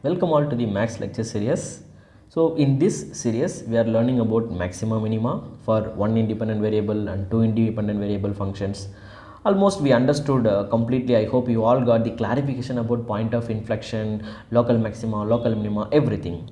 Welcome all to the Max lecture series. So in this series we are learning about maxima minima for one independent variable and two independent variable functions. Almost we understood completely. I hope you all got the clarification about point of inflection, local maxima, local minima, everything.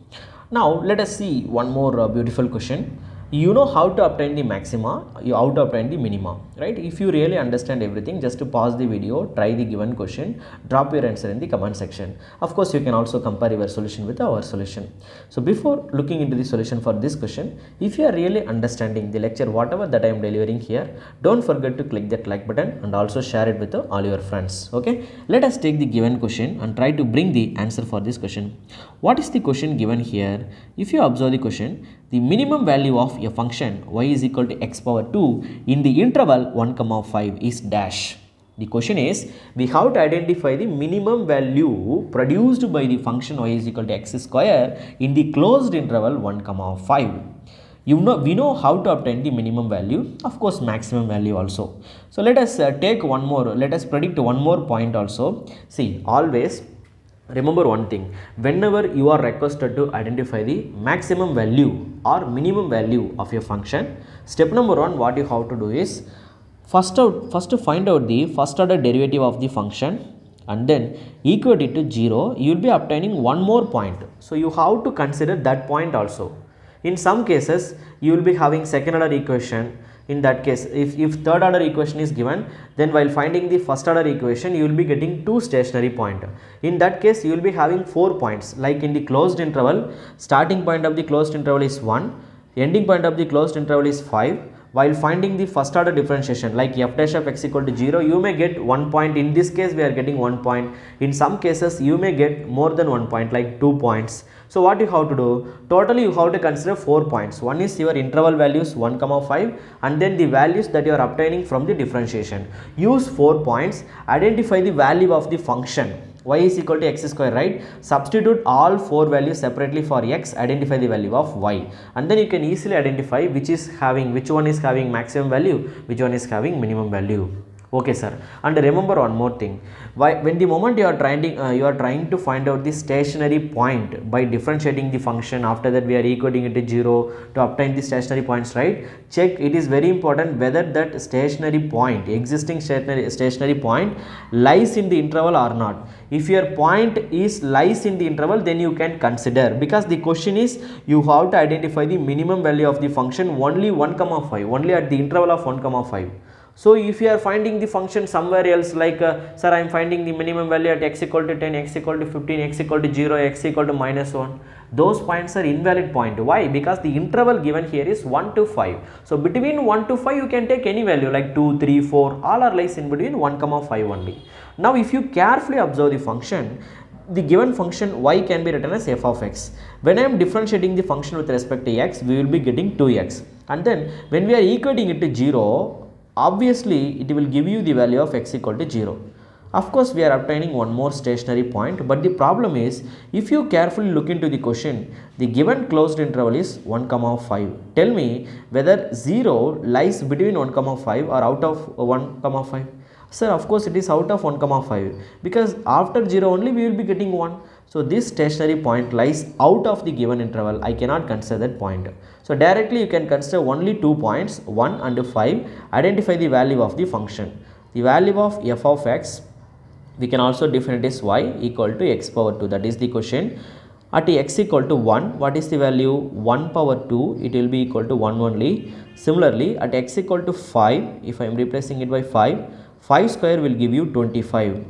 Now let us see one more beautiful question. You know how to obtain the maxima, how to obtain the minima, right? If you really understand everything, just to pause the video, try the given question, drop your answer in the comment section. Of course you can also compare your solution with our solution. So before looking into the solution for this question, if you are really understanding the lecture whatever that I am delivering here, don't forget to click that like button and also share it with all your friends. Okay, let us take the given question and try to bring the answer for this question. What is the question given here? If you observe the question, the minimum value of a function y is equal to x power 2 in the interval 1 comma 5 is dash. The question is, we have to identify the minimum value produced by the function y is equal to x square in the closed interval 1 comma 5. We know how to obtain the minimum value, of course maximum value also. So let us take one more, let us predict one more point also. See, always remember one thing, whenever you are requested to identify the maximum value or minimum value of your function, step number one, what you have to do is first to find out the first order derivative of the function and then equate it to 0. You will be obtaining one more point, so you have to consider that point also. In some cases you will be having second order equation. In that case, if third order equation is given, then while finding the first order equation you will be getting two stationary point. In that case you will be having 4 points, like in the closed interval, starting point of the closed interval is 1, ending point of the closed interval is 5. While finding the first order differentiation, like f dash of x equal to 0, you may get 1 point. In this case we are getting 1 point. In some cases you may get more than 1 point, like 2 points. So what you have to do, totally you have to consider 4 points. One is your interval values 1 comma 5 and then the values that you are obtaining from the differentiation. Use 4 points, identify the value of the function y is equal to x square, right? Substitute all 4 values separately for x, identify the value of y, and then you can easily identify which one is having maximum value, which one is having minimum value. Okay sir, and remember one more thing, when the moment you are trying to find out the stationary point by differentiating the function, after that we are equating it to 0 to obtain the stationary points, right? Check, it is very important whether that stationary point, existing stationary point lies in the interval or not. If your point is lies in the interval, then you can consider, because the question is you have to identify the minimum value of the function only 1 comma 5, only at the interval of 1 comma 5. So if you are finding the function somewhere else, like sir I am finding the minimum value at x equal to 10, x equal to 15, x equal to 0, x equal to -1, those points are invalid point. Why? Because the interval given here is 1 to 5. So between 1 to 5 you can take any value like 2, 3, 4, all are lies in between 1 comma 5 only. Now if you carefully observe the function, the given function y can be written as f of x. When I am differentiating the function with respect to x, we will be getting 2x, and then when we are equating it to 0, obviously it will give you the value of x equal to 0. Of course we are obtaining one more stationary point, but the problem is, if you carefully look into the question, the given closed interval is 1 comma 5. Tell me whether 0 lies between 1 comma 5 or out of 1 comma 5. Sir, of course it is out of 1 comma 5, because after 0 only we will be getting 1. So this stationary point lies out of the given interval. I cannot consider that point. So directly you can consider only 2 points, 1 and 5. Identify the value of the function. The value of f of x, we can also define it as y equal to x power 2. That is the question. At x equal to 1, what is the value? 1 power 2, it will be equal to 1 only. Similarly, at x equal to 5, if I am replacing it by 5 square will give you 25.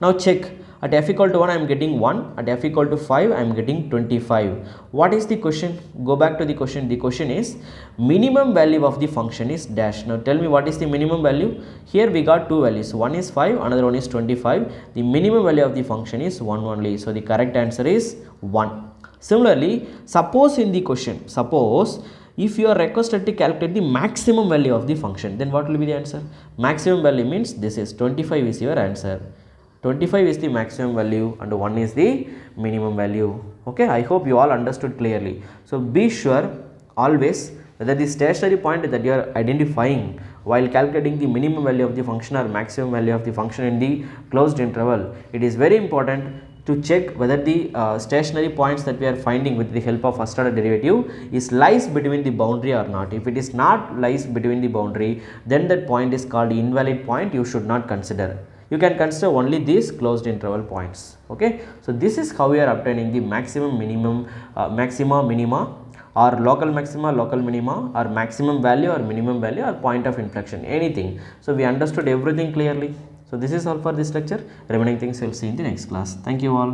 Now check, at f equal to 1 I am getting 1, at f equal to 5 I am getting 25. What is the question? Go back to the question. The question is minimum value of the function is dash. Now tell me what is the minimum value? Here we got two values, one is 5, another one is 25. The minimum value of the function is 1 only. So the correct answer is 1. Similarly, suppose in the question, if you are requested to calculate the maximum value of the function, then what will be the answer? Maximum value means this is 25 is your answer. 25 is the maximum value and 1 is the minimum value. Okay, I hope you all understood clearly. So be sure always whether the stationary point that you are identifying while calculating the minimum value of the function or maximum value of the function in the closed interval, it is very important to check whether the stationary points that we are finding with the help of first order derivative is lies between the boundary or not. If it is not lies between the boundary, then that point is called invalid point, you should not consider. You can consider only these closed interval points. Okay, so this is how we are obtaining the maximum minimum maxima minima, or local maxima, local minima, or maximum value or minimum value, or point of inflection, anything. So we understood everything clearly. So this is all for this lecture. Remaining things we will see in the next class. Thank you all.